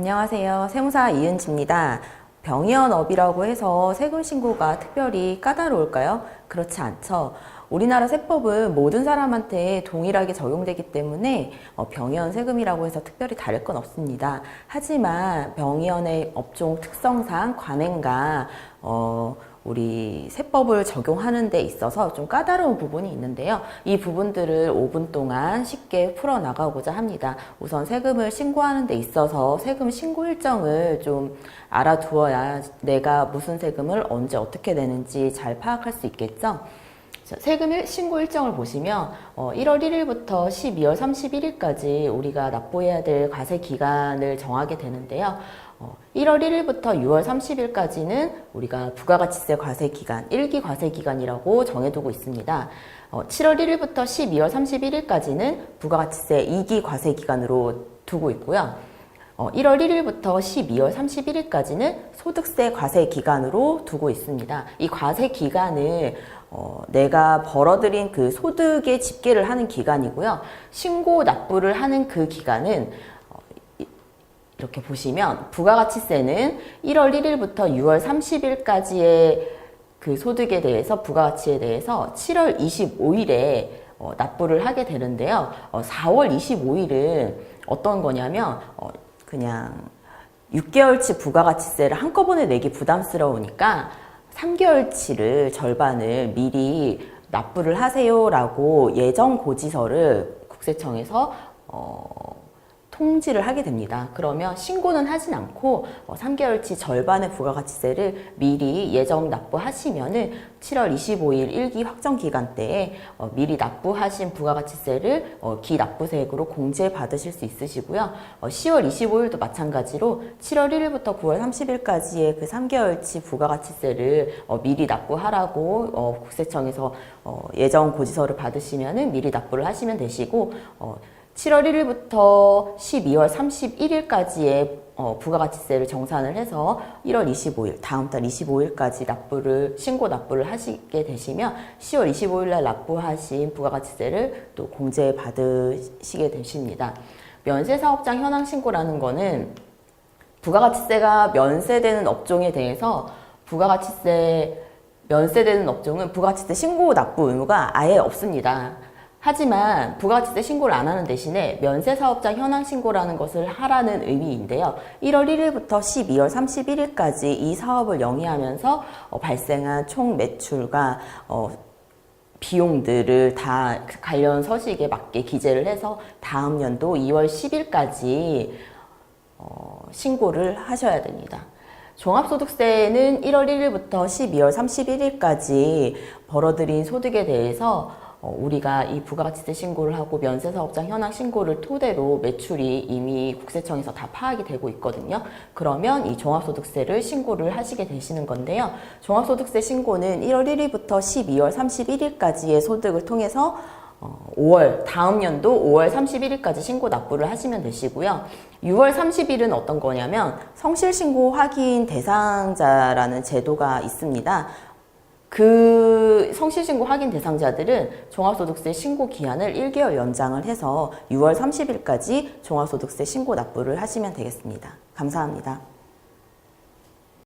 안녕하세요. 세무사 이은지입니다. 병이언업이라고 해서 세금 신고가 특별히 까다로울까요? 그렇지 않죠. 우리나라 세법은 모든 사람한테 동일하게 적용되기 때문에 병이언 세금이라고 해서 특별히 다를 건 없습니다. 하지만 병이언의 업종 특성상 관행과 우리 세법을 적용하는 데 있어서 좀 까다로운 부분이 있는데요. 이 부분들을 5분 동안 쉽게 풀어나가고자 합니다. 우선 세금을 신고하는 데 있어서 세금 신고 일정을 좀 알아두어야 내가 무슨 세금을 언제 어떻게 내는지 잘 파악할 수 있겠죠. 세금 신고 일정을 보시면 1월 1일부터 12월 31일까지 우리가 납부해야 될 과세 기간을 정하게 되는데요. 1월 1일부터 6월 30일까지는 우리가 부가가치세 과세 기간, 1기 과세 기간이라고 정해두고 있습니다. 7월 1일부터 12월 31일까지는 부가가치세 2기 과세 기간으로 두고 있고요. 1월 1일부터 12월 31일까지는 소득세 과세 기간으로 두고 있습니다. 이 과세 기간을 내가 벌어들인 그 소득의 집계를 하는 기간이고요. 신고 납부를 하는 그 기간은 이렇게 보시면 부가가치세는 1월 1일부터 6월 30일까지의 그 소득에 대해서 부가가치에 대해서 7월 25일에 납부를 하게 되는데요. 4월 25일은 어떤 거냐면 그냥 6개월치 부가가치세를 한꺼번에 내기 부담스러우니까 3개월치를 절반을 미리 납부를 하세요라고 예정 고지서를 국세청에서 통지를 하게 됩니다. 그러면 신고는 하진 않고 3개월치 절반의 부가가치세를 미리 예정 납부하시면은 7월 25일 1기 확정 기간 때에 미리 납부하신 부가가치세를 기납부세액으로 공제 받으실 수 있으시고요. 10월 25일도 마찬가지로 7월 1일부터 9월 30일까지의 그 3개월치 부가가치세를 미리 납부하라고 국세청에서 예정 고지서를 받으시면은 미리 납부를 하시면 되시고 7월 1일부터 12월 31일까지의 부가가치세를 정산을 해서 1월 25일, 다음 달 25일까지 신고 납부를 하시게 되시면 10월 25일 날 납부하신 부가가치세를 또 공제 받으시게 되십니다. 면세사업장 현황 신고라는 거는 부가가치세가 면세되는 업종에 대해서 면세되는 업종은 부가가치세 신고 납부 의무가 아예 없습니다. 하지만 부가가치세 신고를 안 하는 대신에 면세사업장 현황 신고라는 것을 하라는 의미인데요. 1월 1일부터 12월 31일까지 이 사업을 영위하면서 발생한 총 매출과 비용들을 다 관련 서식에 맞게 기재를 해서 다음 연도 2월 10일까지 신고를 하셔야 됩니다. 종합소득세는 1월 1일부터 12월 31일까지 벌어들인 소득에 대해서 우리가 이 부가가치세 신고를 하고 면세사업장 현황 신고를 토대로 매출이 이미 국세청에서 다 파악이 되고 있거든요. 그러면 이 종합소득세를 신고를 하시게 되시는 건데요. 종합소득세 신고는 1월 1일부터 12월 31일까지의 소득을 통해서 다음 연도 5월 31일까지 신고 납부를 하시면 되시고요. 6월 30일은 어떤 거냐면 성실신고 확인 대상자라는 제도가 있습니다. 그 성실신고 확인 대상자들은 종합소득세 신고 기한을 1개월 연장을 해서 6월 30일까지 종합소득세 신고 납부를 하시면 되겠습니다. 감사합니다.